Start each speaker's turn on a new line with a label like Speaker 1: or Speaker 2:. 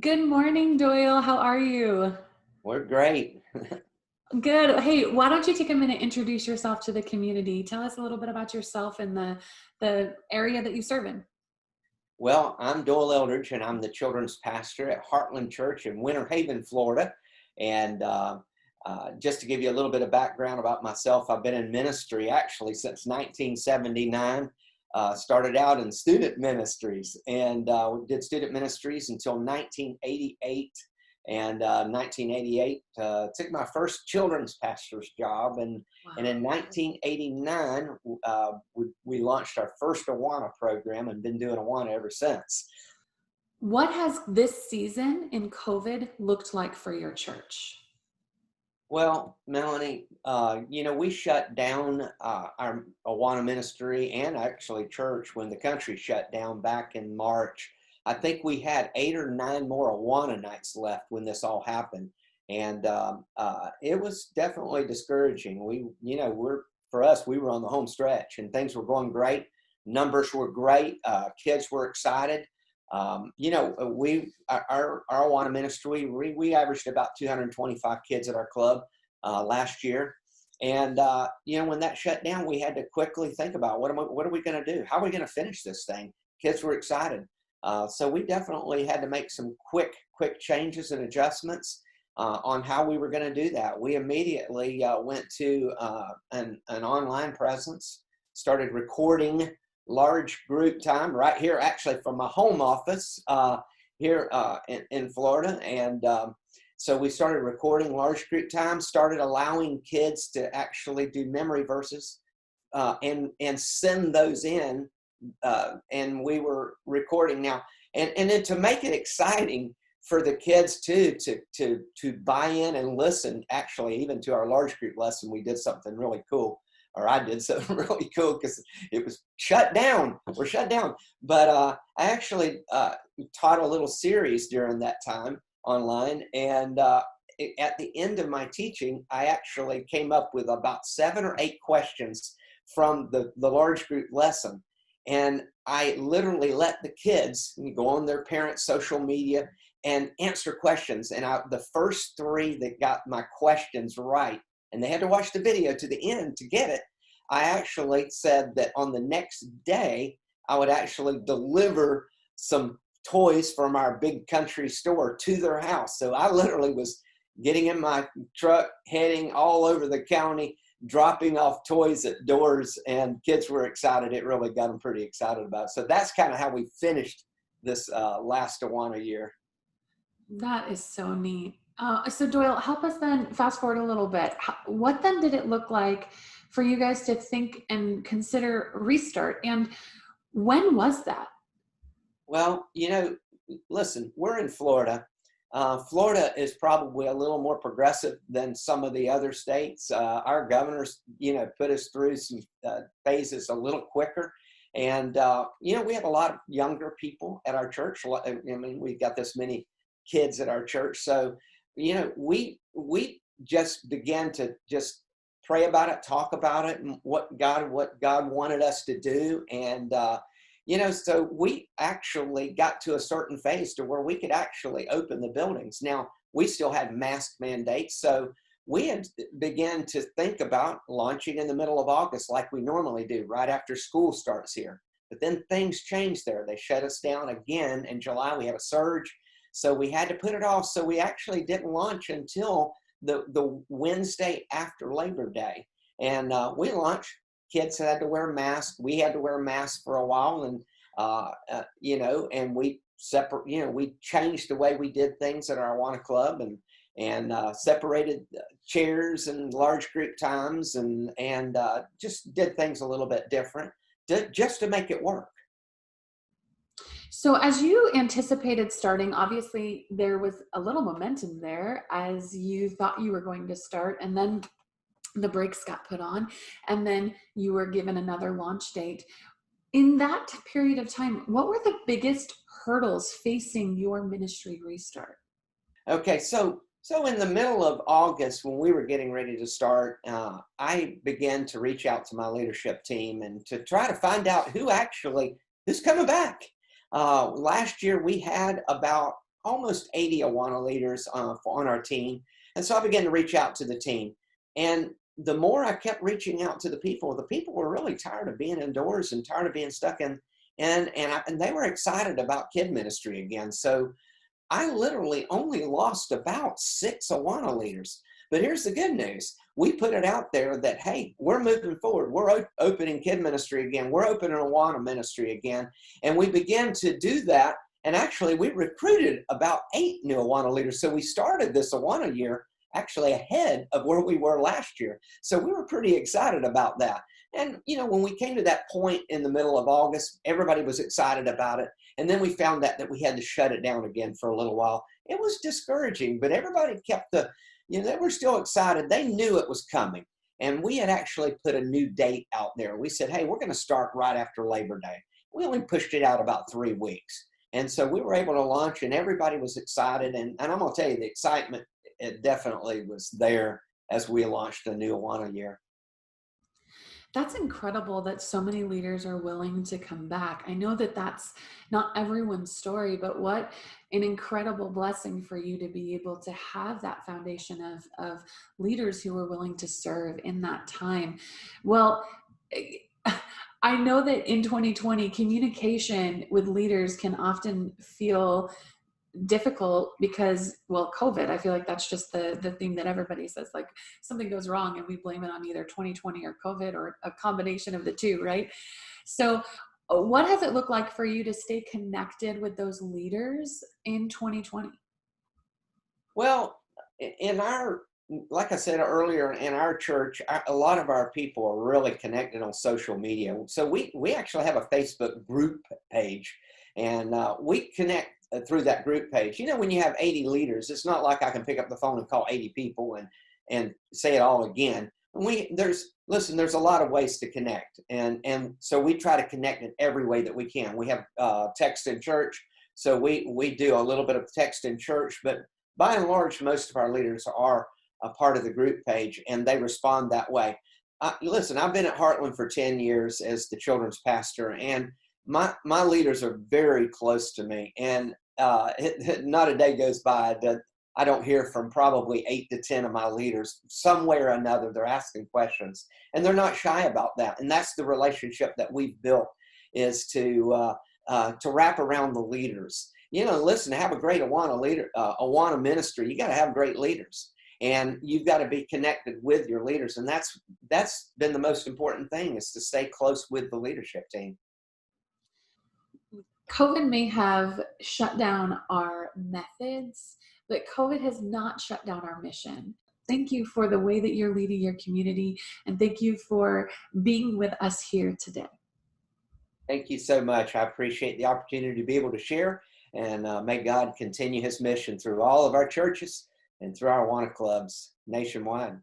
Speaker 1: Good morning, Doyle. How are you?
Speaker 2: We're great.
Speaker 1: Good. Hey, why don't you take a minute, introduce yourself to the community? Tell us a little bit about yourself and the area that you serve in.
Speaker 2: Well, I'm Doyle Eldridge, and I'm the children's pastor at Heartland Church in Winter Haven, Florida. And just to give you a little bit of background about myself, I've been in ministry actually since 1979. Started out in student ministries and did student ministries until 1988. And 1988 took my first children's pastor's job, and in
Speaker 1: Wow.
Speaker 2: 1989 we launched our first Awana program and been doing Awana ever since.
Speaker 1: What has this season in COVID looked like for your church?
Speaker 2: Well, Melanie, we shut down our Awana ministry and actually church when the country shut down back in March. I think we had 8 or 9 more Awana nights left when this all happened, and it was definitely discouraging. For us, we were on the home stretch, and things were going great. Numbers were great. Kids were excited. Our Awana ministry, we averaged about 225 kids at our club last year. And, when that shut down, we had to quickly think about what are we going to do? How are we going to finish this thing? Kids were excited. So we definitely had to make some quick changes and adjustments on how we were going to do that. We immediately went to an online presence, started recording large group time right here, actually from my home office here in Florida. And so we started recording large group time, started allowing kids to actually do memory verses and send those in. And we were recording now. And then to make it exciting for the kids too, to buy in and listen, actually, even to our large group lesson, we did something really cool. Or I did something really cool because it was shut down. We're shut down. But I actually taught a little series during that time online. And at the end of my teaching, I actually came up with about 7 or 8 questions from the large group lesson. And I literally let the kids go on their parents' social media and answer questions. And the first 3 that got my questions right, and they had to watch the video to the end to get it, I actually said that on the next day, I would actually deliver some toys from our big country store to their house. So I literally was getting in my truck, heading all over the county, dropping off toys at doors, and kids were excited. It really got them pretty excited about it. So that's kind of how we finished this last Awana year.
Speaker 1: That is so neat. So Doyle, help us then fast forward a little bit. What then did it look like for you guys to think and consider restart? And when was that?
Speaker 2: Well, listen, we're in Florida. Florida is probably a little more progressive than some of the other states. Our governors, put us through some phases a little quicker. And, we have a lot of younger people at our church. I mean, we've got this many kids at our church. So, we just began to just pray about it, talk about it, and what God wanted us to do. And, so we actually got to a certain phase to where we could actually open the buildings. Now, we still had mask mandates, so we had began to think about launching in the middle of August like we normally do, right after school starts here. But then things changed there. They shut us down again in July. We had a surge, so we had to put it off. So we actually didn't launch until the Wednesday after Labor Day. And we launched. Kids had to wear masks. We had to wear masks for a while, and and we we changed the way we did things at our Awana Club, and separated chairs and large group times, and just did things a little bit different, just to make it work.
Speaker 1: So as you anticipated starting, obviously there was a little momentum there as you thought you were going to start, and then the brakes got put on, and then you were given another launch date. In that period of time, what were the biggest hurdles facing your ministry restart?
Speaker 2: Okay, so in the middle of August, when we were getting ready to start, I began to reach out to my leadership team and to try to find out who's coming back. Last year, we had about almost 80 Awana leaders on our team. And so I began to reach out to the team. And the more I kept reaching out to the people were really tired of being indoors and tired of being stuck in, and they were excited about kid ministry again. So I literally only lost about 6 Awana leaders. But here's the good news. We put it out there that, hey, we're moving forward. We're opening kid ministry again. We're opening Awana ministry again. And we began to do that. And actually, we recruited about 8 new Awana leaders. So we started this Awana year actually ahead of where we were last year. So we were pretty excited about that. And, when we came to that point in the middle of August, everybody was excited about it. And then we found out that we had to shut it down again for a little while. It was discouraging, but everybody kept they were still excited. They knew it was coming. And we had actually put a new date out there. We said, hey, we're going to start right after Labor Day. We only pushed it out about 3 weeks. And so we were able to launch, and everybody was excited. And I'm going to tell you, the excitement, it definitely was there as we launched the new Awana year.
Speaker 1: That's incredible that so many leaders are willing to come back. I know that that's not everyone's story, but what an incredible blessing for you to be able to have that foundation of leaders who are willing to serve in that time. Well, I know that in 2020, communication with leaders can often feel difficult because, well, COVID. I feel like that's just the thing that everybody says, like something goes wrong and we blame it on either 2020 or COVID or a combination of the two, right? So what has it looked like for you to stay connected with those leaders in 2020?
Speaker 2: Well, in our, like I said earlier, in our church, a lot of our people are really connected on social media. So we actually have a Facebook group page, and we connect through that group page. When you have 80 leaders, it's not like I can pick up the phone and call 80 people and say it all again. There's a lot of ways to connect, and so we try to connect in every way that we can. We have text in church, so we do a little bit of text in church, but by and large, most of our leaders are a part of the group page, and they respond that way. Listen, I've been at Heartland for 10 years as the children's pastor, and my leaders are very close to me, and not a day goes by that I don't hear from probably 8 to 10 of my leaders. Some way or another, they're asking questions, and they're not shy about that. And that's the relationship that we've built, is to wrap around the leaders. Listen, to have a great Awana ministry, you got to have great leaders, and you've got to be connected with your leaders. And that's been the most important thing, is to stay close with the leadership team.
Speaker 1: COVID may have shut down our methods, but COVID has not shut down our mission. Thank you for the way that you're leading your community, and thank you for being with us here today.
Speaker 2: Thank you so much. I appreciate the opportunity to be able to share, and may God continue his mission through all of our churches and through our Awana clubs nationwide.